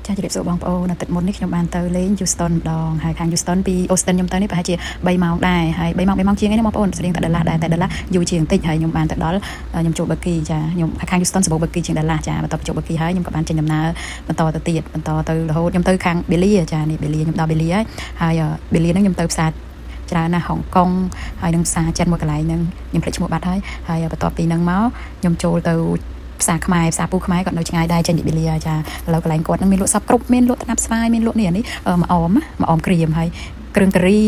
ចាជម្រាបសួរបងប្អូនទឹកមុននេះខ្ញុំបានទៅលេង Houston ម្ដងហើយខាង Houston ពី Austin ខ្ញុំទៅនេះប្រហែលជា3ម៉ោងដែរហើយ3ម៉ោងជាងឯនេះបងប្អូនស្រៀងតែដុល្លារដែរតែដុល្លារយូរជាងបន្តិចហើយខ្ញុំបានទៅដល់ខ្ញុំចូល Berkey ចាខ្ញុំខាង Houston សម្បូរ Berkey ជាងដុល្លារចាបន្ទាប់ពីចូល Berkey ហើយខ្ញុំក៏បានចេញដំណើរបន្តទៅទៀតបន្តទៅរហូតខ្ញុំទៅខាង Belia ចានេះ Belia ខ្ញុំដល់ Belia ហើយ Belia ហ្នឹងខ្ញុំទៅផ្សារច្រើនណាស់ហុងកុងហើយនឹងផ្សារចិនមួយកន្លែងហ្នឹងខ្ញុំភ្លេចឈ្មោះបាត់ហើយបន្ទាប់ពីហ្នឹងមកខ្ញុំចូលទៅផ្សារខ្មែរផ្សារពូខ្មែរគាត់នៅឆ្ងាយដែរចេញពីបេលាចាឥឡូវកន្លែងគាត់នឹងមានលក់សពគ្រប់មានលក់ថ្នាំស្វាយមានលក់នេះមកអមក្រៀមហើយគ្រឿងការី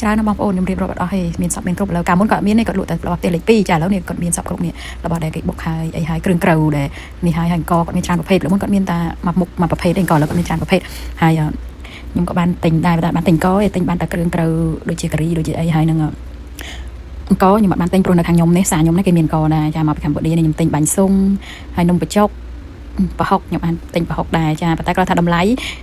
ច្រើនណាស់បងប្អូនខ្ញុំរៀបរាប់អត់អស់ទេមានសពមានគ្រប់ឥឡូវកាលមុនគាត់មាននេះគាត់លក់តែរបស់ផ្ទះលេខ2ចាឥឡូវនេះគាត់មានសពគ្រប់នេះរបស់ដែលគេបុកហើយអីហើយគ្រឿងក្រៅដែរនេះហើយអង្គគាត់មានច្រើនប្រភេទឥឡូវមុនគាត់មានតែមួយប្រភេទទេអង្គឥឡូវគាត់មានច្រើនប្រភេទហើយខ្ញុំក៏បានទិញដែរបានទិញអង្គទិញបានតែគ្រឿងក្រៅដូចជាការីដូចជាអីហើយនឹងអង្គខ្ញុំបានទិញព្រោះនៅខាងខ្ញុំនេះសាខ្ញុំនេះគេមានអង្គដែរចាមកពីកម្ពុជានេះខ្ញុំទិញបាញ់ស៊ុងហើយនំបញ្ចុកប្រហុកខ្ញុំបានទិញប្រហុកដែរចាប៉ុន្តែគាត់ថាតម្លៃ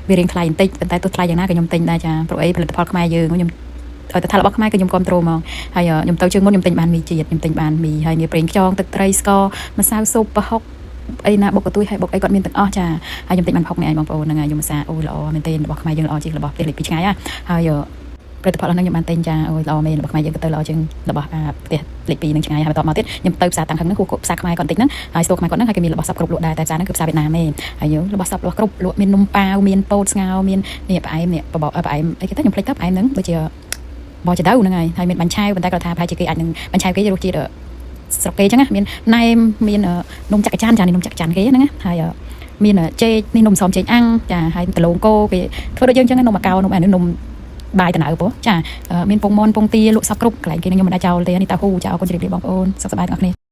វារៀងថ្លៃបន្តិចប៉ុន្តែទោះថ្លៃយ៉ាងណាក៏ខ្ញុំទិញដែរចាព្រោះអីផលិតផលខ្មែរយើងខ្ញុំឲ្យតែថារបស់ខ្មែរក៏ខ្ញុំគ្រប់គ្រងហ្មងហើយខ្ញុំទៅជើងមុនខ្ញុំទិញបានមីជាតិខ្ញុំទិញបានមីហើយមីប្រេងខ្យងទឹកត្រីស្ករម្សៅស៊ុបប្រហុកអីណាបុកកទួយហើយបុកអីគាត់មានទាំងអស់ចាហើយខ្ញុំទិញបានប្រហុកនេះឯងបងប្អូនហ្នឹងហើយខ្ញុំឧស្សាហ៍អូល្អមែនទែនរបស់ខ្មែរយើងល្អជាងរបស់ប្រទេសលេខ2ឆ្ងាយហើយផលិតផលហ្នឹងខ្ញុំបានទិញចាអូល្អមែនរបស់ខ្មែរយើងក៏ទៅល្អជាងរបស់ប្រទេសលេខ2នឹងឆ្ងាយហើយបន្តមកទៀតខ្ញុំទៅផ្សារតាំងហ្នឹងគូផ្សារខ្មែរគាត់បន្តិចហ្នឹងហើយស្ទូខ្មែរគាត់ហ្នឹងហើយគេមានរបស់សពគ្រប់លក់ដែរតែផ្សារហ្នឹងគឺផ្សារវៀតណាមទេហើយយើងរបស់សពរបស់គ្រប់លក់មាននំប៉ាវមានពោតស្ងោរមាននេះផ្អែមនេះផ្អែមអីគេទៅខ្ញុំភ្លេចទៅផ្អែមហ្នឹងដូចជាបោចដៅហ្នឹងហើយមានបាញ់ឆាវប៉ុន្តែគាត់ថាប្រហែលជាគេអាចនឹងបាញ់ឆាវគេរសជាតិស្រុកគេអញ្ចឹងមានណែមមាននំច័ក្កច័នចាននំច័ក្កច័នគេហ្នឹងហើយមានចេកនេះនំសំចេកអាំងចាហើយដលងគោគេធ្វើដូចយើងអញ្ចឹងនំអាកោនំអានេះនំបាយតណៅពោះចាមានពងមន់ពងទាលក់សពគ្រប់កន្លែងគេខ្ញុំមិនដាច់ចោលទេនេះតាហ៊ូចាអរគុណជម្រាបលាបងប្អូនសុខសប្បាយទាំងអស់គ្នា